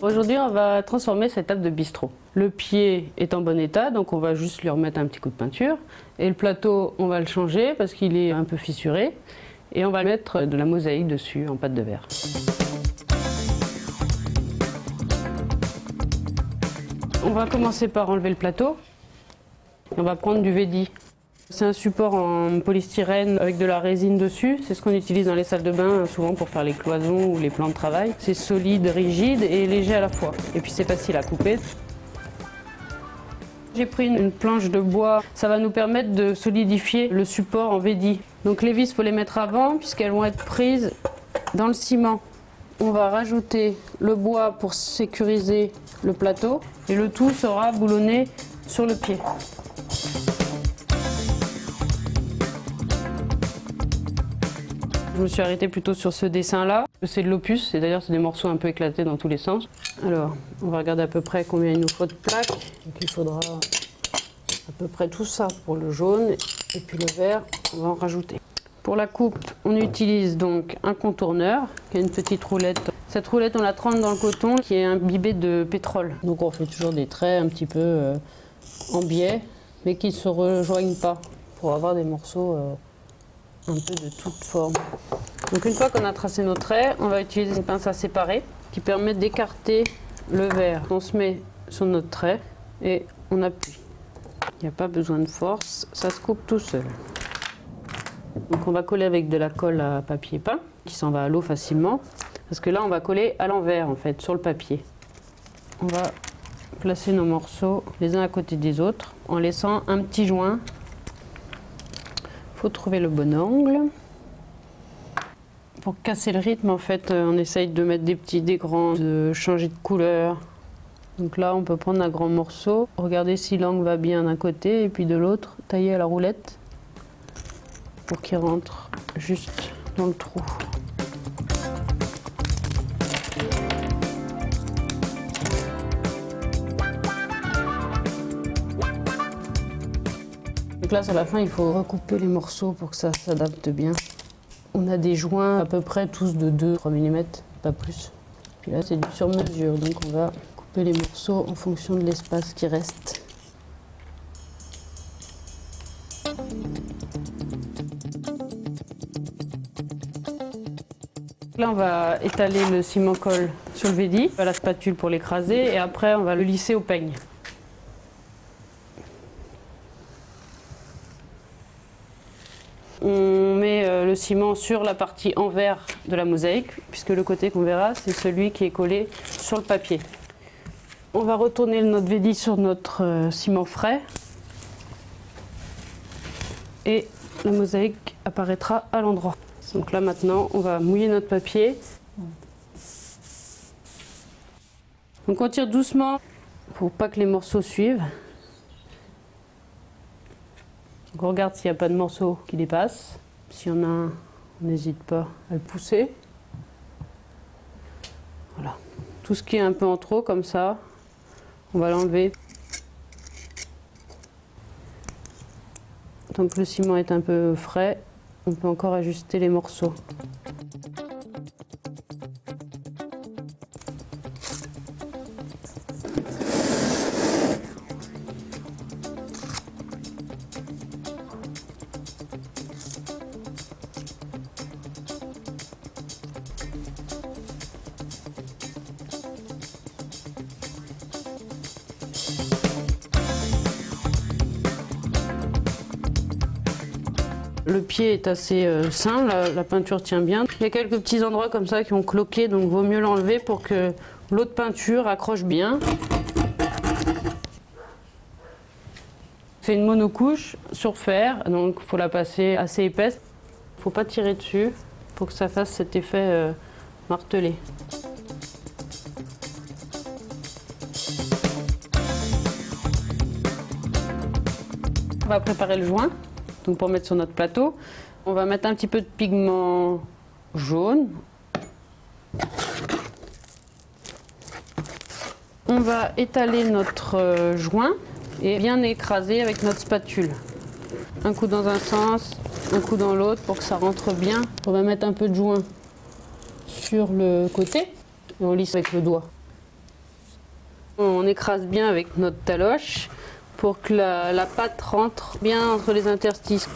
Aujourd'hui, on va transformer cette table de bistrot. Le pied est en bon état, donc on va juste lui remettre un petit coup de peinture. Et le plateau, on va le changer parce qu'il est un peu fissuré. Et on va mettre de la mosaïque dessus en pâte de verre. On va commencer par enlever le plateau. On va prendre du Vedi. C'est un support en polystyrène avec de la résine dessus. C'est ce qu'on utilise dans les salles de bain souvent pour faire les cloisons ou les plans de travail. C'est solide, rigide et léger à la fois. Et puis c'est facile à couper. J'ai pris une planche de bois. Ça va nous permettre de solidifier le support en Vedi. Donc les vis, il faut les mettre avant puisqu'elles vont être prises dans le ciment. On va rajouter le bois pour sécuriser le plateau et le tout sera boulonné sur le pied. Je me suis arrêtée plutôt sur ce dessin-là. C'est de l'opus, et d'ailleurs c'est des morceaux un peu éclatés dans tous les sens. Alors, on va regarder à peu près combien il nous faut de plaques. Donc il faudra à peu près tout ça pour le jaune, et puis le vert, on va en rajouter. Pour la coupe, on utilise donc un contourneur, qui a une petite roulette. Cette roulette, on la trempe dans le coton, qui est imbibé de pétrole. Donc on fait toujours des traits un petit peu en biais, mais qui ne se rejoignent pas, pour avoir des morceaux un peu de toute forme. Donc une fois qu'on a tracé nos traits, on va utiliser une pince à séparer qui permet d'écarter le verre. On se met sur notre trait et on appuie. Il n'y a pas besoin de force, ça se coupe tout seul. Donc on va coller avec de la colle à papier peint qui s'en va à l'eau facilement. Parce que là on va coller à l'envers en fait sur le papier. On va placer nos morceaux les uns à côté des autres en laissant un petit joint. Il faut trouver le bon angle. Pour casser le rythme, en fait, on essaye de mettre des petits, des grands, de changer de couleur. Donc là, on peut prendre un grand morceau, regarder si l'angle va bien d'un côté et puis de l'autre, tailler à la roulette pour qu'il rentre juste dans le trou. Donc là, à la fin, il faut recouper les morceaux pour que ça s'adapte bien. On a des joints à peu près tous de 2-3 mm, pas plus. Puis là, c'est du sur-mesure, donc on va couper les morceaux en fonction de l'espace qui reste. Là, on va étaler le ciment-colle sur le Vedi, à la spatule pour l'écraser, et après, on va le lisser au peigne. On met le ciment sur la partie envers de la mosaïque, puisque le côté qu'on verra, c'est celui qui est collé sur le papier. On va retourner notre Vedi sur notre ciment frais. Et la mosaïque apparaîtra à l'endroit. Donc là maintenant, on va mouiller notre papier. Donc on tire doucement pour pas que les morceaux suivent. Donc on regarde s'il n'y a pas de morceaux qui dépassent. S'il y en a un, on n'hésite pas à le pousser. Voilà. Tout ce qui est un peu en trop comme ça, on va l'enlever. Tant que le ciment est un peu frais, on peut encore ajuster les morceaux. Le pied est assez sain, la peinture tient bien. Il y a quelques petits endroits comme ça qui ont cloqué, donc il vaut mieux l'enlever pour que l'autre peinture accroche bien. C'est une monocouche sur fer, donc il faut la passer assez épaisse. Il ne faut pas tirer dessus pour que ça fasse cet effet martelé. On va préparer le joint. Donc pour mettre sur notre plateau, on va mettre un petit peu de pigment jaune. On va étaler notre joint et bien écraser avec notre spatule. Un coup dans un sens, un coup dans l'autre pour que ça rentre bien. On va mettre un peu de joint sur le côté et on lisse avec le doigt. On écrase bien avec notre taloche pour que la pâte rentre bien entre les interstices.